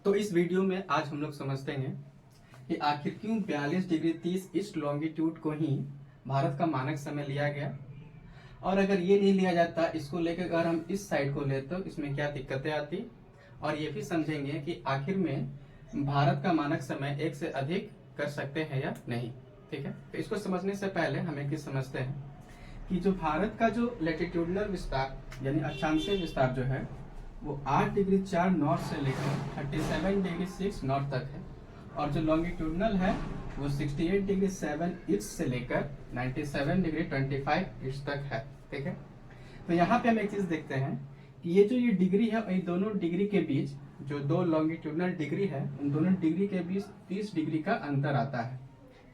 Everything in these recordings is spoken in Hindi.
तो इस वीडियो में आज हम लोग समझते हैं कि आखिर क्यों 42 डिग्री 30 ईस्ट लॉन्गिट्यूड को ही भारत का मानक समय लिया गया, और अगर ये नहीं लिया जाता, इसको लेकर अगर हम इस साइड को लेते तो इसमें क्या दिक्कतें आती, और ये भी समझेंगे कि आखिर में भारत का मानक समय एक से अधिक कर सकते हैं या नहीं। ठीक है, तो इसको समझने से पहले हम एक चीज समझते हैं कि जो भारत का जो लेटिट्यूडनल विस्तार यानी अक्षांशीय विस्तार जो है वो 8 डिग्री 4 नॉर्थ से लेकर 37 डिग्री 6 नॉर्थ तक है, और जो लॉन्गिट्यूडनल है वो 68 डिग्री 7 ईस्ट से लेकर 97 डिग्री 25 ईस्ट तक है। ठीक है, तो यहाँ पे हम एक चीज देखते हैं कि ये डिग्री है, इन दोनों डिग्री के बीच जो दो लॉन्गिट्यूडनल डिग्री है उन दोनों डिग्री के बीच 30 डिग्री का अंतर आता है।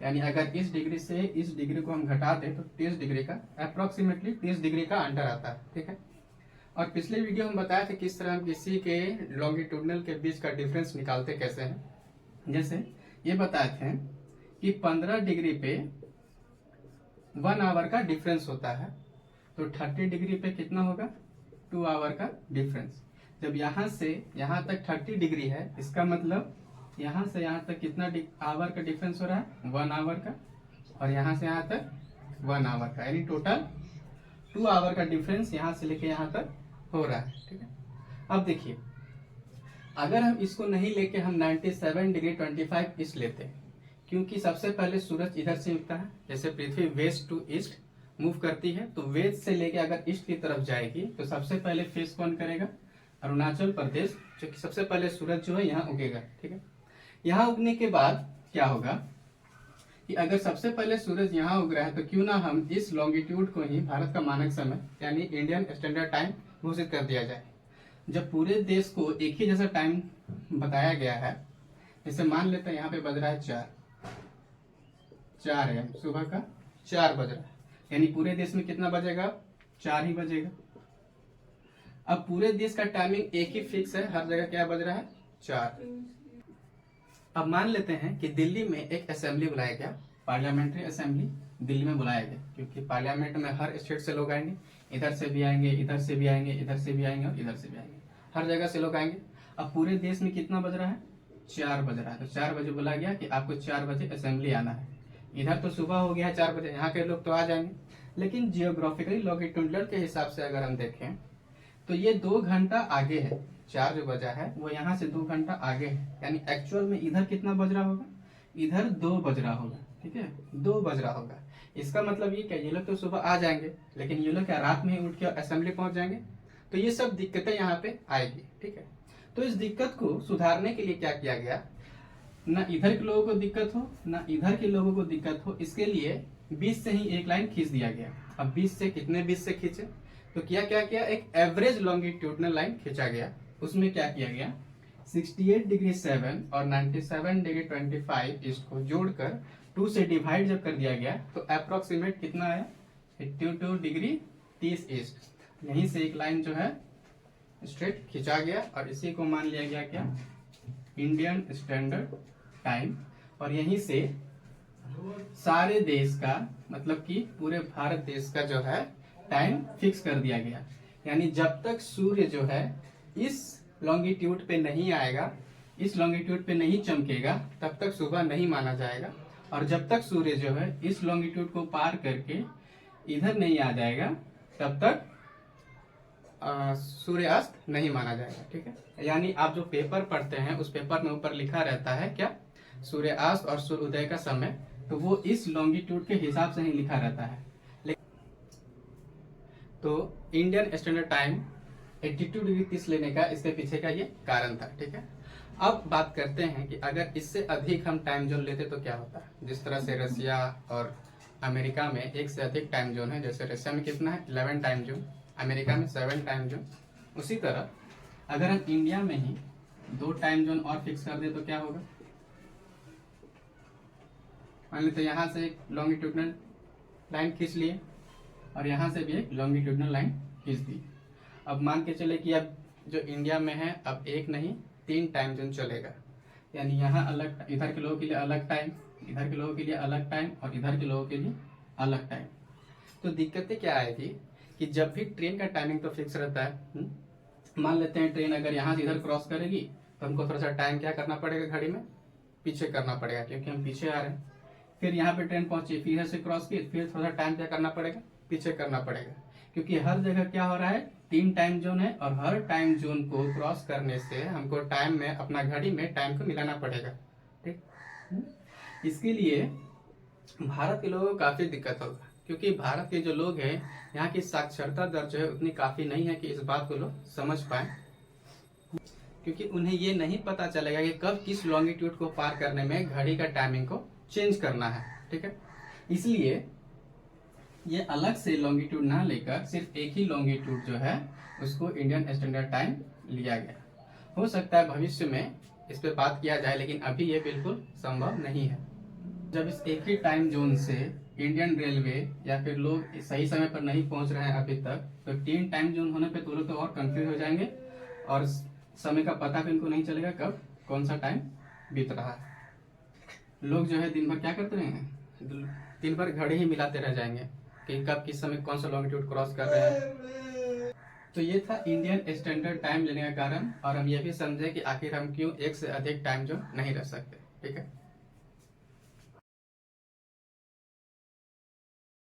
यानी अगर इस डिग्री से इस डिग्री को हम घटा दें तो 30 डिग्री का अप्रोक्सीमेटली 30 डिग्री का अंतर आता है। ठीक है, और पिछले वीडियो हम बताए थे किस तरह हम किसी के लॉन्गिट्यूडनल के बीच का डिफरेंस निकालते कैसे हैं। जैसे ये बताए थे कि 15 डिग्री पे 1 आवर का डिफरेंस होता है, तो 30 डिग्री पे कितना होगा 2 आवर का डिफरेंस। जब यहाँ से यहाँ तक 30 डिग्री है, इसका मतलब यहाँ से यहाँ तक कितना आवर का डिफरेंस हो रहा है 1 आवर का, और यहाँ से यहाँ तक 1 आवर का, यानी टोटल 2 आवर का डिफरेंस यहाँ से लेके यहाँ तक हो रहा है। ठीक है, अब देखिए अगर हम इसको नहीं लेके हम 97 डिग्री 25 ईस्ट लेते हैं, क्योंकि सबसे पहले सूरज इधर से उगता है, जैसे पृथ्वी वेस्ट टू ईस्ट मूव करती है, तो वेस्ट से लेके अगर ईस्ट की तरफ जाएगी तो सबसे पहले फेस कौन करेगा, अरुणाचल प्रदेश, जो कि सबसे पहले सूरज जो है यहाँ उगेगा। ठीक है, यहाँ उगने के बाद क्या होगा कि अगर सबसे पहले सूरज यहाँ उग रहा है तो क्यों ना हम इस लॉन्गिट्यूड को ही भारत का मानक समय यानी इंडियन स्टैंडर्ड टाइम घोषित कर दिया जाए। जब पूरे देश को एक ही जैसा टाइम बताया गया है, जैसे मान लेते हैं यहाँ पे बज रहा है 4 AM, सुबह का 4 बज रहा है, यानी पूरे देश में कितना बजेगा 4 ही बजेगा। अब पूरे देश का टाइमिंग एक ही फिक्स है, हर जगह क्या बज रहा है 4। अब मान लेते हैं कि दिल्ली में एक असेंबली बुलाया गया, पार्लियामेंट्री असेंबली दिल्ली में बुलाया गया, क्योंकि पार्लियामेंट में हर स्टेट से लोग आएंगे, इधर से भी आएंगे, इधर से भी आएंगे, इधर से भी आएंगे और इधर से भी आएंगे, हर जगह से लोग आएंगे। अब पूरे देश में कितना बज रहा है 4 बज रहा है, तो 4 बजे बुलाया गया कि आपको 4 बजे असेंबली आना है। इधर तो सुबह हो गया 4 बजे, यहाँ के लोग तो आ जाएंगे, लेकिन जियोग्राफिकली लॉन्गिट्यूडनल के हिसाब से अगर हम देखें तो ये 2 घंटा आगे है। 4 जो बजा है वो यहाँ से 2 घंटा आगे है, यानी एक्चुअल में इधर कितना बज रहा होगा, इधर 2 बज रहा होगा। ठीक है, 2 बज रहा होगा। इसका मतलब ये क्या, ये लोग तो सुबह आ जाएंगे, लेकिन ये लोग क्या रात में ही उठ के असेंबली पहुंच जाएंगे, तो ये सब दिक्कतें यहाँ पे आएगी। ठीक है, तो इस दिक्कत को सुधारने के लिए क्या किया गया, ना इधर के लोगों को दिक्कत हो ना इधर के लोगों को दिक्कत हो, इसके लिए 20 से ही एक लाइन खींच दिया गया। अब 20 से कितने 20 से खींचे, तो क्या एक एवरेज लॉन्गिट्यूडनल लाइन खींचा गया। उसमें क्या किया गया, 68 डिग्री 7 और 97 डिग्री 25 ईस्ट को जोड़कर 2 से डिवाइड जब कर दिया गया तो अप्रोक्सीमेट कितना आया 82 डिग्री 30 ईस्ट। यहीं से एक लाइन जो है स्ट्रेट खींचा गया, और इसी को मान लिया गया क्या इंडियन स्टैंडर्ड टाइम, और यहीं से सारे देश का मतलब कि पूरे भारत देश का जो है टाइम फिक्स कर दिया गया। यानी जब तक सूर्य जो है इस लॉन्गिट्यूड पे नहीं आएगा, इस लॉन्गिट्यूड पे नहीं चमकेगा, तब तक सुबह नहीं माना जाएगा, और जब तक सूर्य जो है इस लॉन्गिट्यूड को पार करके इधर नहीं आ जाएगा तब तक सूर्यास्त नहीं माना जाएगा। ठीक है, यानी आप जो पेपर पढ़ते हैं उस पेपर में ऊपर लिखा रहता है क्या सूर्यास्त और सूर्योदय का समय, तो वो इस लॉन्गिट्यूड के हिसाब से ही लिखा रहता है। तो इंडियन स्टैंडर्ड टाइम 82 डिग्री 30 लेने का इसके पीछे का ये कारण था। ठीक है, अब बात करते हैं कि अगर इससे अधिक हम टाइम जोन लेते तो क्या होता है। जिस तरह से रसिया और अमेरिका में एक से अधिक टाइम जोन है, जैसे रसिया में कितना है 11 टाइम जोन, अमेरिका में 7 टाइम जोन, उसी तरह अगर हम इंडिया में ही 2 टाइम जोन और फिक्स कर दे तो क्या होगा। मान लेते यहाँ से एक लॉन्गिट्यूडनल लाइन खींच लिए और यहाँ से भी एक लॉन्गिट्यूडनल लाइन खींच दी। अब मान के चले कि अब जो इंडिया में है अब एक नहीं 3 टाइम जोन चलेगा, यानी यहाँ अलग, इधर के लोगों के लिए अलग टाइम, इधर के लोगों के लिए अलग टाइम और इधर के लोगों के लिए अलग टाइम। तो दिक्कतें क्या आएगी कि जब भी ट्रेन का टाइमिंग तो फिक्स रहता है, मान लेते हैं ट्रेन अगर यहाँ से इधर क्रॉस करेगी तो हमको थोड़ा सा टाइम क्या करना पड़ेगा, घड़ी में पीछे करना पड़ेगा क्योंकि हम पीछे आ रहे हैं। फिर यहाँ पे ट्रेन पहुंची, फिर से क्रॉस की, फिर थोड़ा टाइम क्या करना पड़ेगा, पीछे करना पड़ेगा, क्योंकि हर जगह क्या हो रहा है, 3 टाइम जोन है और हर टाइम जोन को क्रॉस करने से हमको टाइम में अपना घड़ी में टाइम को मिलाना पड़ेगा। ठीक, इसके लिए भारत के लोगों को काफी दिक्कत होगा, क्योंकि भारत के जो लोग हैं यहाँ की साक्षरता दर जो है उतनी काफी नहीं है कि इस बात को लोग समझ पाए, क्योंकि उन्हें ये नहीं पता चलेगा कि कब किस लॉन्गिट्यूड को पार करने में घड़ी का टाइमिंग को चेंज करना है। ठीक है, इसलिए ये अलग से लॉन्गिट्यूड ना लेकर सिर्फ एक ही लॉन्गिट्यूड जो है उसको इंडियन स्टैंडर्ड टाइम लिया गया। हो सकता है भविष्य में इस पे बात किया जाए, लेकिन अभी ये बिल्कुल संभव नहीं है। जब इस एक ही टाइम जोन से इंडियन रेलवे या फिर लोग सही समय पर नहीं पहुंच रहे हैं अभी तक, तो 3 टाइम जोन होने पे तो लोग तो और कंफ्यूज हो जाएंगे और समय का पता भी उनको नहीं चलेगा कब कौन सा टाइम बीत रहा है। लोग जो है दिन भर क्या करते रहेंगे, दिन भर घड़ी ही मिलाते रह जाएंगे कि कब किस समय कौन सा लॉन्गिट्यूड क्रॉस कर रहे हैं। तो ये था इंडियन स्टैंडर्ड टाइम लेने का कारण, और हम ये भी समझे कि आखिर हम क्यों एक से अधिक टाइम जो नहीं रह सकते। ठीक है।